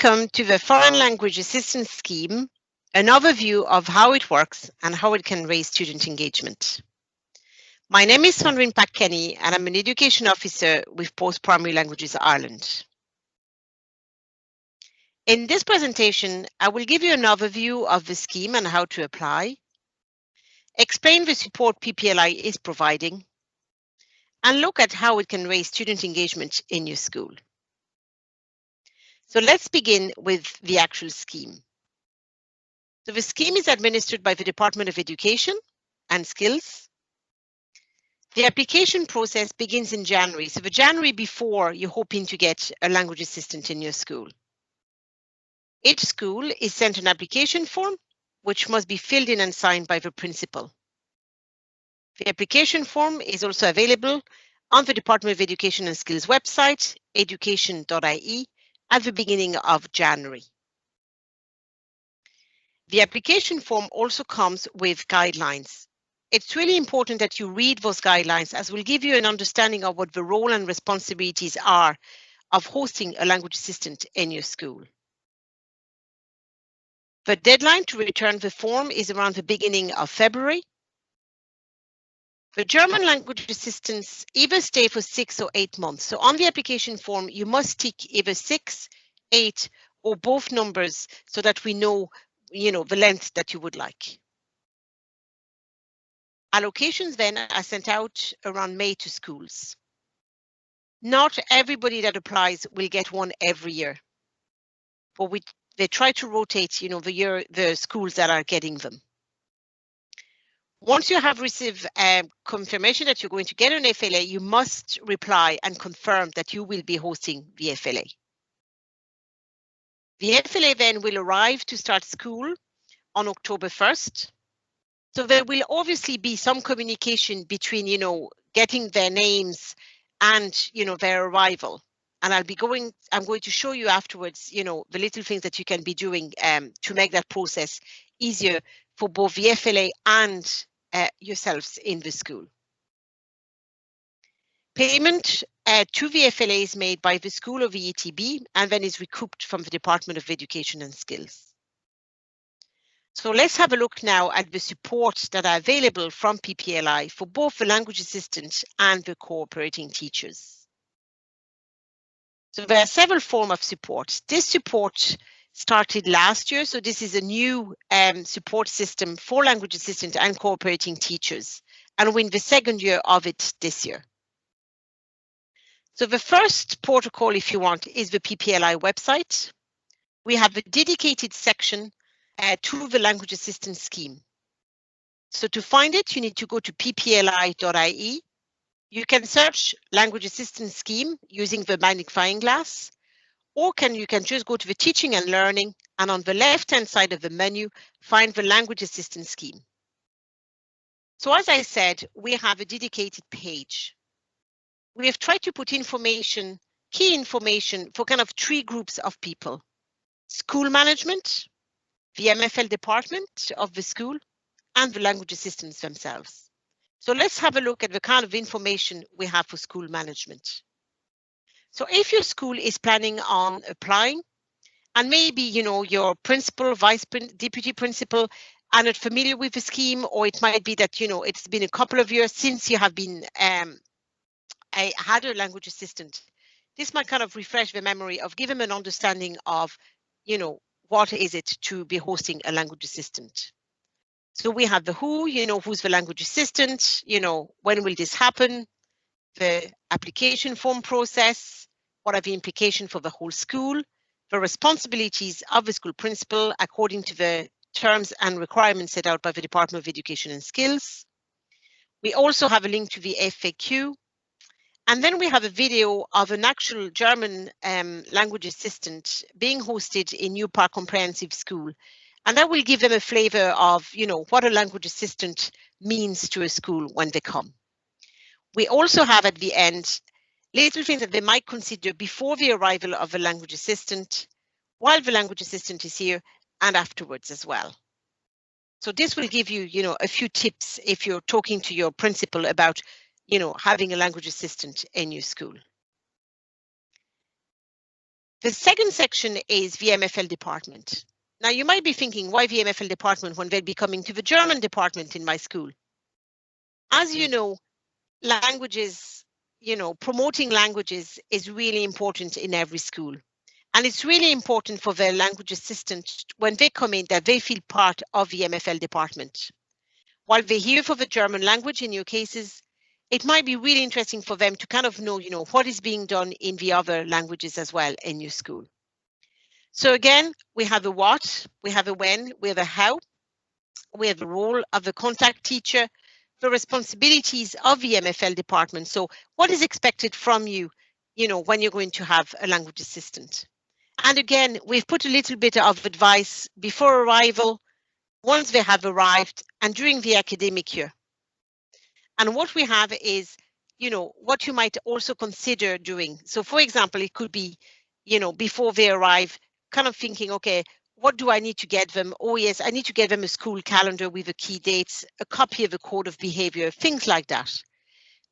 Welcome to the Foreign Language Assistance Scheme, an overview of how it works and how it can raise student engagement. My name is Sandrine Pac and I'm an Education Officer with Post-Primary Languages Ireland. In this presentation, I will give you an overview of the scheme and how to apply, explain the support PPLI is providing, and look at how it can raise student engagement in your school. So let's begin with the actual scheme. So the scheme is administered by the Department of Education and Skills. The application process begins in January, so the January before you're hoping to get a language assistant in your school. Each school is sent an application form, which must be filled in and signed by the principal. The application form is also available on the Department of Education and Skills website, education.ie, at the beginning of January. The application form also comes with guidelines. It's really important that you read those guidelines, as will give you an understanding of what the role and responsibilities are of hosting a language assistant in your school. The deadline to return the form is around the beginning of February. The German language assistants either stay for 6 or 8 months. So on the application form, you must tick either 6, 8, or both numbers so that we know, the length that you would like. Allocations then are sent out around May to schools. Not everybody that applies will get one every year, but they try to rotate, the schools that are getting them. Once you have received confirmation that you're going to get an FLA, you must reply and confirm that you will be hosting the FLA. The FLA then will arrive to start school on October 1st. So there will obviously be some communication between, getting their names and, their arrival. And I'm going to show you afterwards, the little things that you can be doing to make that process easier for both the FLA and yourselves in the school. Payment to the FLA is made by the school or the ETB and then is recouped from the Department of Education and Skills. So let's have a look now at the support that are available from PPLI for both the language assistant and the cooperating teachers. So there are several forms of support. This support started last year, so this is a new support system for language assistant and cooperating teachers, and we're in the second year of it this year. So the first protocol, if you want, is the PPLI website. We have a dedicated section to the language assistance scheme. So to find it, you need to go to ppli.ie. You can search language assistance scheme using the magnifying glass, or you can just go to the teaching and learning, and on the left-hand side of the menu, find the language assistance scheme. So as I said, we have a dedicated page. We have tried to put information, key information for kind of 3 groups of people: school management, the MFL department of the school, and the language assistants themselves. So let's have a look at the kind of information we have for school management. So if your school is planning on applying, and maybe, your principal, deputy principal are not familiar with the scheme, or it might be that, it's been a couple of years since you have been had a language assistant. This might kind of refresh the memory of give them an understanding of, what is it to be hosting a language assistant. So we have the who, who's the language assistant, when will this happen, the application form process, what are the implications for the whole school, the responsibilities of the school principal according to the terms and requirements set out by the Department of Education and Skills. We also have a link to the FAQ. And then we have a video of an actual German language assistant being hosted in New Park Comprehensive School. And that will give them a flavor of, what a language assistant means to a school when they come. We also have at the end little things that they might consider before the arrival of a language assistant, while the language assistant is here, and afterwards as well. So this will give you, a few tips if you're talking to your principal about, having a language assistant in your school. The second section is VMFL department. Now you might be thinking, why VMFL department when they'll be coming to the German department in my school? As you know, languages, promoting languages is really important in every school. And it's really important for the language assistant when they come in that they feel part of the MFL department. While they're here for the German language in your cases, it might be really interesting for them to kind of know, what is being done in the other languages as well in your school. So again, we have a what, we have a when, we have a how, we have the role of the contact teacher, the responsibilities of the MFL department. So what is expected from you, when you're going to have a language assistant. And again, we've put a little bit of advice before arrival, once they have arrived, and during the academic year. And what we have is, what you might also consider doing. So for example, it could be, before they arrive, kind of thinking, okay, what do I need to get them? Oh yes, I need to get them a school calendar with the key dates, a copy of the code of behavior, things like that.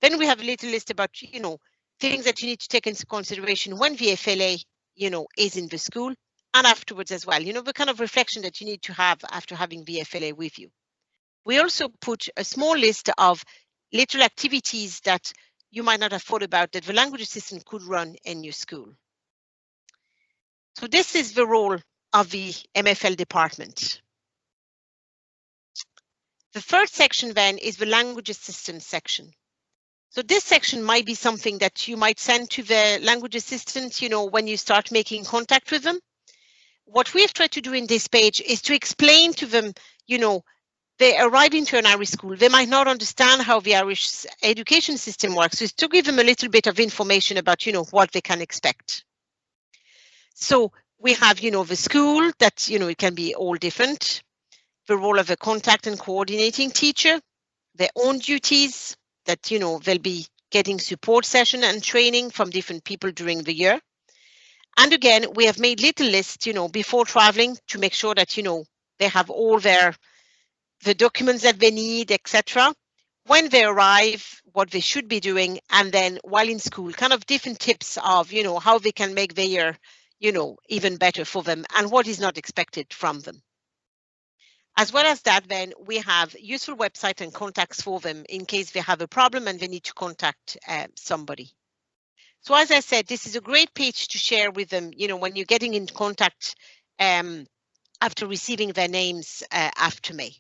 Then we have a little list about, things that you need to take into consideration when VFLA, is in the school and afterwards as well. The kind of reflection that you need to have after having VFLA with you. We also put a small list of little activities that you might not have thought about that the language assistant could run in your school. So this is the role of the MFL department. The third section then is the language assistant section. So this section might be something that you might send to the language assistant, when you start making contact with them. What we've tried to do in this page is to explain to them, they arrive into an Irish school. They might not understand how the Irish education system works. So it's to give them a little bit of information about, what they can expect. So we have, the school that, it can be all different. The role of a contact and coordinating teacher, their own duties, that they'll be getting support session and training from different people during the year. And again, we have made little lists, before traveling to make sure that they have all the documents that they need, etc. When they arrive, what they should be doing, and then while in school, kind of different tips of how they can make their year even better for them and what is not expected from them. As well as that, then we have useful website and contacts for them in case they have a problem and they need to contact somebody. So as I said, this is a great page to share with them, when you're getting in contact after receiving their names after May.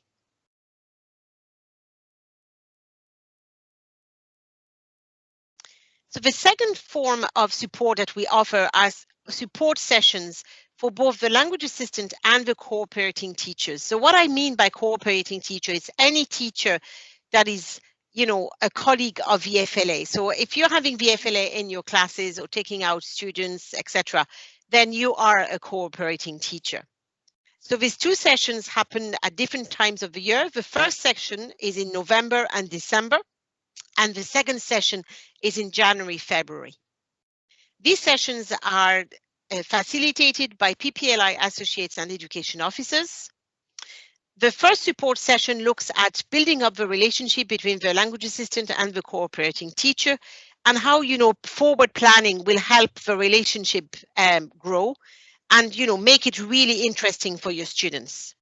So the second form of support that we offer are support sessions for both the language assistant and the cooperating teachers. So what I mean by cooperating teacher is any teacher that is, a colleague of VFLA. So if you're having VFLA in your classes or taking out students, etc., then you are a cooperating teacher. So these two sessions happen at different times of the year. The first section is in November and December, and the second session is in January, February. These sessions are facilitated by PPLI associates and education officers. The first support session looks at building up the relationship between the language assistant and the cooperating teacher, and how forward planning will help the relationship grow and make it really interesting for your students.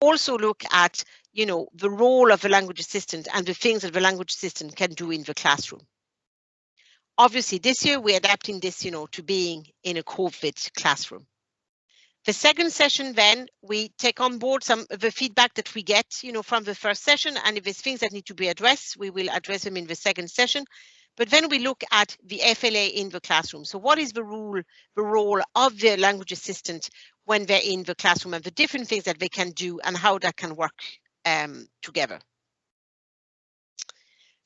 Also look at the role of the language assistant and the things that the language assistant can do in the classroom. Obviously, this year we're adapting this, to being in a COVID classroom. The second session, then we take on board some of the feedback that we get, from the first session, and if there's things that need to be addressed, we will address them in the second session. But then we look at the FLA in the classroom. So what is the role of the language assistant when they're in the classroom, and the different things that they can do and how that can work together.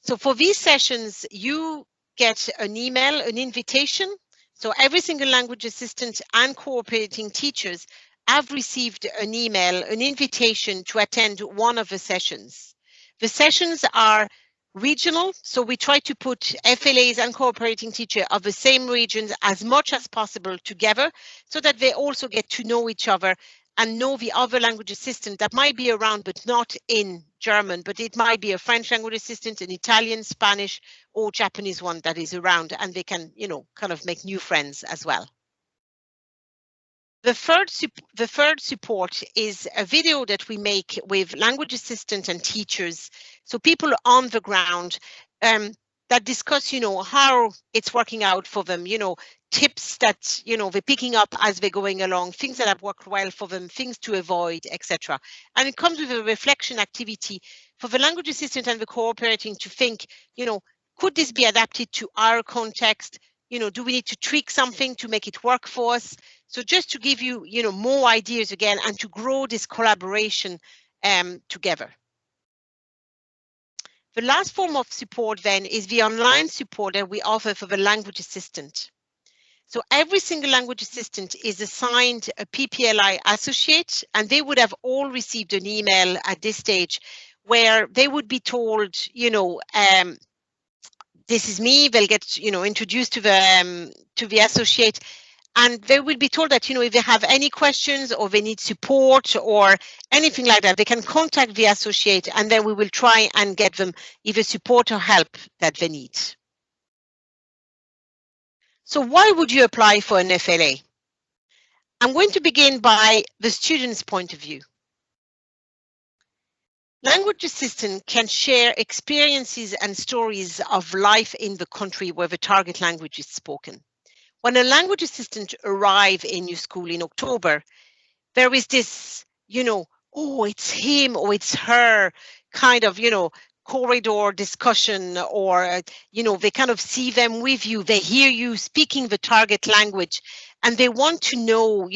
So for these sessions, you get an email, an invitation. So every single language assistant and cooperating teachers have received an email, an invitation to attend one of the sessions. The sessions are regional, so we try to put FLAs and cooperating teachers of the same regions as much as possible together, so that they also get to know each other and know the other language assistant that might be around but not in German, but it might be a French language assistant, an Italian, Spanish, or Japanese one that is around, and they can, kind of make new friends as well. The third support is a video that we make with language assistant and teachers, so people on the ground that discuss, how it's working out for them, tips that, they're picking up as they're going along, things that have worked well for them, things to avoid, etc. And it comes with a reflection activity for the language assistant and the cooperating to think, could this be adapted to our context? Do we need to tweak something to make it work for us? So just to give you, more ideas again and to grow this collaboration together. The last form of support then is the online support that we offer for the language assistant. So every single language assistant is assigned a PPLI associate, and they would have all received an email at this stage where they would be told, this is me. They'll get, introduced to the associate, and they will be told that, if they have any questions or they need support or anything like that, they can contact the associate, and then we will try and get them either support or help that they need. So why would you apply for an FLA? I'm going to begin by the student's point of view. Language assistant can share experiences and stories of life in the country where the target language is spoken. When a language assistant arrives in your school in October, there is this, oh, it's him or it's her kind of, corridor discussion, or, they kind of see them with you, they hear you speaking the target language, and they want to know,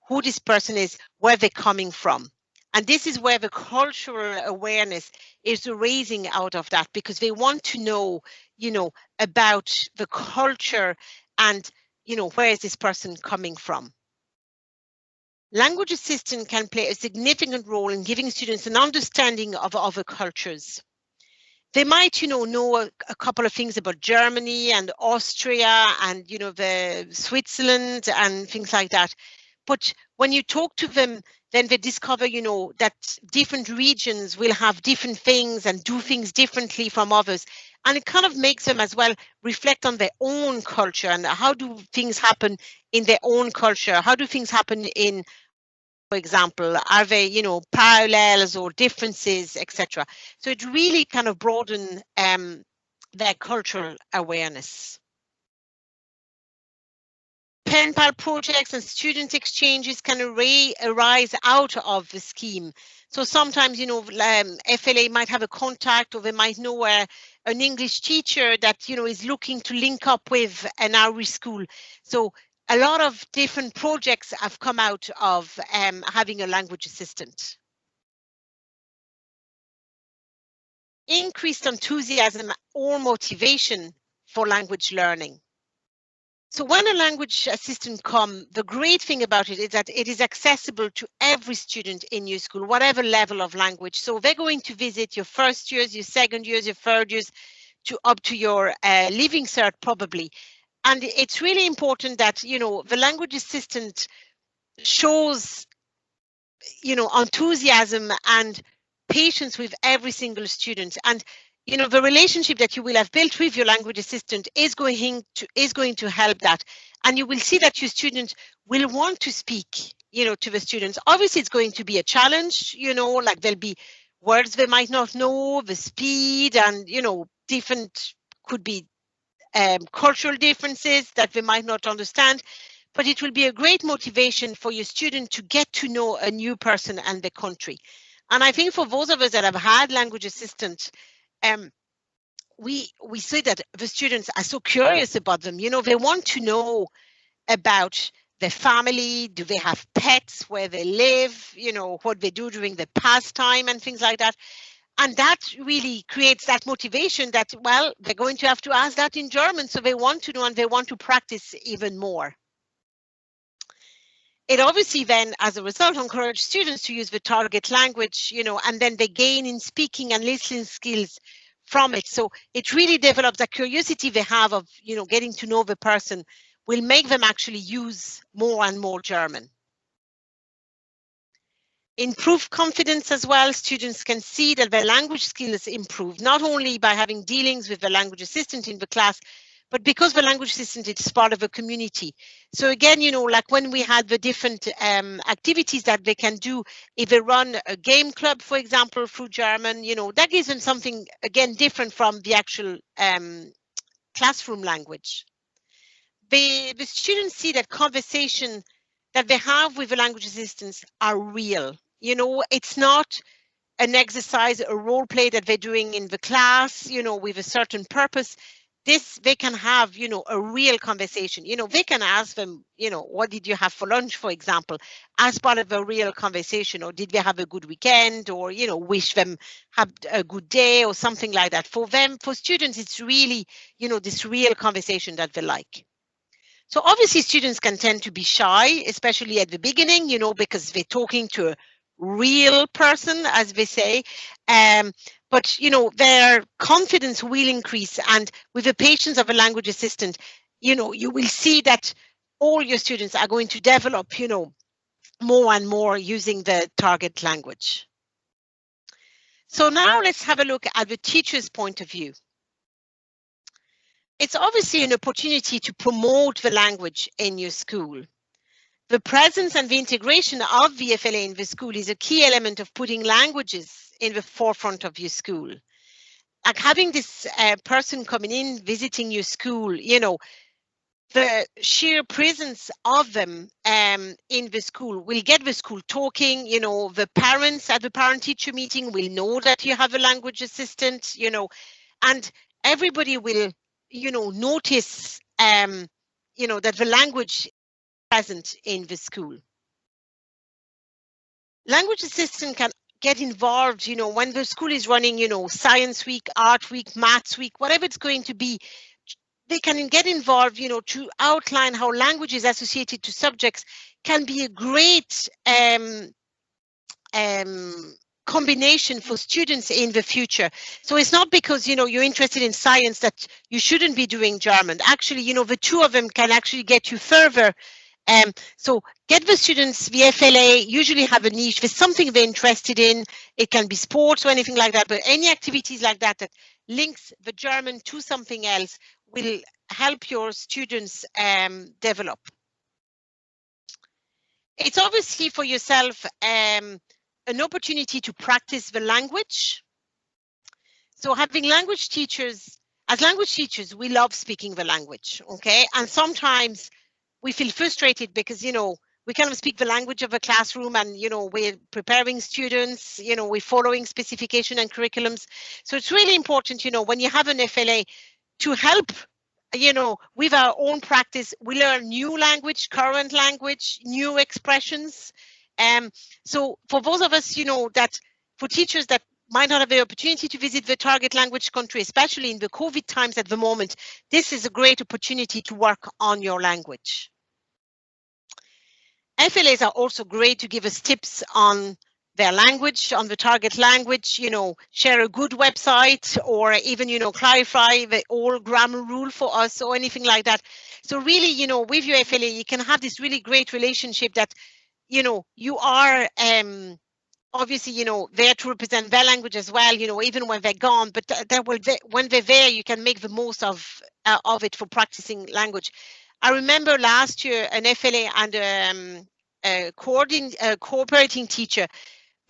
who this person is, where they're coming from. And this is where the cultural awareness is raising out of that, because they want to know, about the culture and, where is this person coming from. Language assistant can play a significant role in giving students an understanding of other cultures. They might, know a couple of things about Germany and Austria and, the Switzerland and things like that. But when you talk to them, then they discover, that different regions will have different things and do things differently from others. And it kind of makes them as well reflect on their own culture and how do things happen in their own culture? How do things happen in, for example, are they, parallels or differences, etc. So it really kind of broadens their cultural awareness. Pen pal projects and student exchanges can arise out of the scheme. So sometimes, FLA might have a contact, or they might know an English teacher that, is looking to link up with an Irish school. So a lot of different projects have come out of having a language assistant. Increased enthusiasm or motivation for language learning. So when a language assistant comes, the great thing about it is that it is accessible to every student in your school, whatever level of language. So they're going to visit your first years, your second years, your third years, up to your Leaving Cert probably. And it's really important that, the language assistant shows, enthusiasm and patience with every single student. And the relationship that you will have built with your language assistant is going to help that. And you will see that your student will want to speak, to the students. Obviously, it's going to be a challenge, like there'll be words they might not know, the speed and, different could be cultural differences that they might not understand. But it will be a great motivation for your student to get to know a new person and the country. And I think for those of us that have had language assistants, we see that the students are so curious about them. They want to know about their family. Do they have pets, where they live, what they do during the pastime and things like that. And that really creates that motivation that, well, they're going to have to ask that in German. So they want to know and they want to practice even more. It obviously then, as a result, encourages students to use the target language, and then they gain in speaking and listening skills from it. So it really develops a curiosity they have of, getting to know the person, will make them actually use more and more German. Improve confidence as well. Students can see that their language skills improve, not only by having dealings with the language assistant in the class, but because the language assistant is part of a community. So again, like when we had the different activities that they can do, if they run a game club, for example, through German, that gives them something, again, different from the actual classroom language. The students see that conversation that they have with the language assistants are real. It's not an exercise, a role play that they're doing in the class, with a certain purpose. They can have, a real conversation. They can ask them, what did you have for lunch, for example, as part of a real conversation, or did they have a good weekend, or, wish them have a good day or something like that. For them, for students, it's really, this real conversation that they like. So obviously students can tend to be shy, especially at the beginning, because they're talking to a real person, as they say. But, their confidence will increase. And with the patience of a language assistant, you will see that all your students are going to develop, more and more using the target language. So now let's have a look at the teacher's point of view. It's obviously an opportunity to promote the language in your school. The presence and the integration of VFLA in the school is a key element of putting languages in the forefront of your school. Like having this person coming in, visiting your school, the sheer presence of them in the school will get the school talking. The parents at the parent-teacher meeting will know that you have a language assistant, and everybody will notice that the language is present in the school. Language assistant can get involved, when the school is running, science week, art week, maths week, whatever it's going to be. They can get involved, to outline how languages associated to subjects can be a great combination for students in the future. So it's not because, you're interested in science that you shouldn't be doing German. Actually, the two of them can actually get you further. So get the students, the FLA usually have a niche. There's something they're interested in. It can be sports or anything like that, but any activities like that that links the German to something else will help your students develop. It's obviously for yourself an opportunity to practice the language. So having language teachers, as language teachers, we love speaking the language, okay? And sometimes we feel frustrated because, we kind of speak the language of a classroom and, we're preparing students, we're following specification and curriculums. So it's really important, when you have an FLA to help, with our own practice, we learn new language, current language, new expressions. So for those of us, that for teachers that might not have the opportunity to visit the target language country, especially in the COVID times at the moment, this is a great opportunity to work on your language. FLAs are also great to give us tips on their language, on the target language, share a good website, or even, clarify the old grammar rule for us or anything like that. So really, with your FLA, you can have this really great relationship that, you are obviously, there to represent their language as well, even when they're gone, but when they're there, you can make the most of it for practicing language. I remember last year an FLA and a cooperating teacher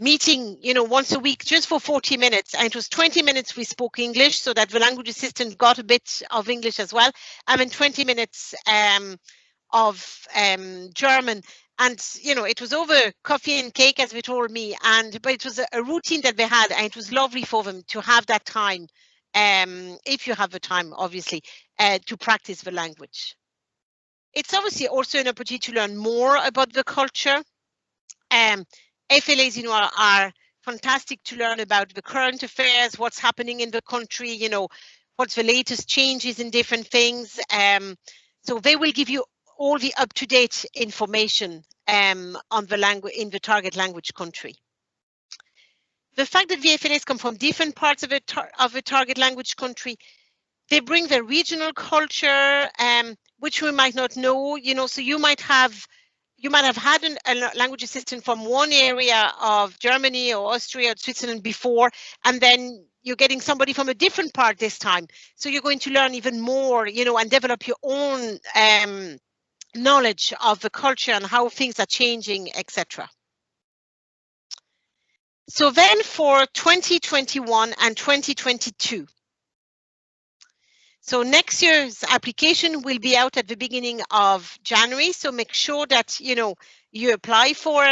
meeting, once a week just for 40 minutes. And it was 20 minutes we spoke English so that the language assistant got a bit of English as well. And then 20 minutes of German. And, it was over coffee and cake, as they told me. But it was a routine that they had, and it was lovely for them to have that time, if you have the time, obviously, to practice the language. It's obviously also an opportunity to learn more about the culture. FLAs, are fantastic to learn about the current affairs, what's happening in the country, what's the latest changes in different things. So they will give you all the up-to-date information on the language in the target language country. The fact that VFLAs come from different parts of a target language country, they bring their regional culture, which we might not know. So you might have had a language assistant from one area of Germany or Austria or Switzerland before, and then you're getting somebody from a different part this time. So you're going to learn even more, you know, and develop your own knowledge of the culture and how things are changing, etc. So then for 2021 and 2022. So next year's application will be out at the beginning of January. So make sure that, you know, you apply for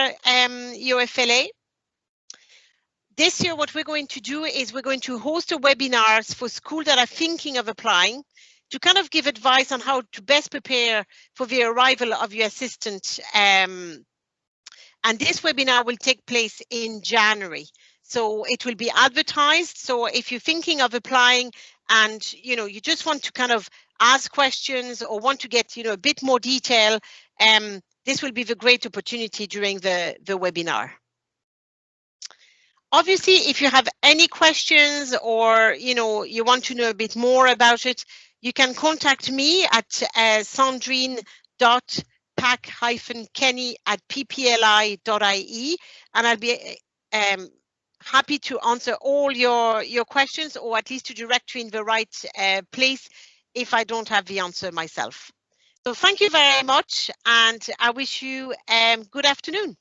your FLA. This year, what we're going to do is we're going to host a webinars for schools that are thinking of applying to kind of give advice on how to best prepare for the arrival of your assistant. And this webinar will take place in January. So it will be advertised. So if you're thinking of applying and, you know, you just want to kind of ask questions or want to get, you know, a bit more detail, this will be the great opportunity during the webinar. Obviously, if you have any questions or, you know, you want to know a bit more about it, you can contact me at sandrine.pac-kenny@ppli.ie, and I'll be happy to answer all your questions, or at least to direct you in the right place if I don't have the answer myself. So thank you very much, and I wish you good afternoon.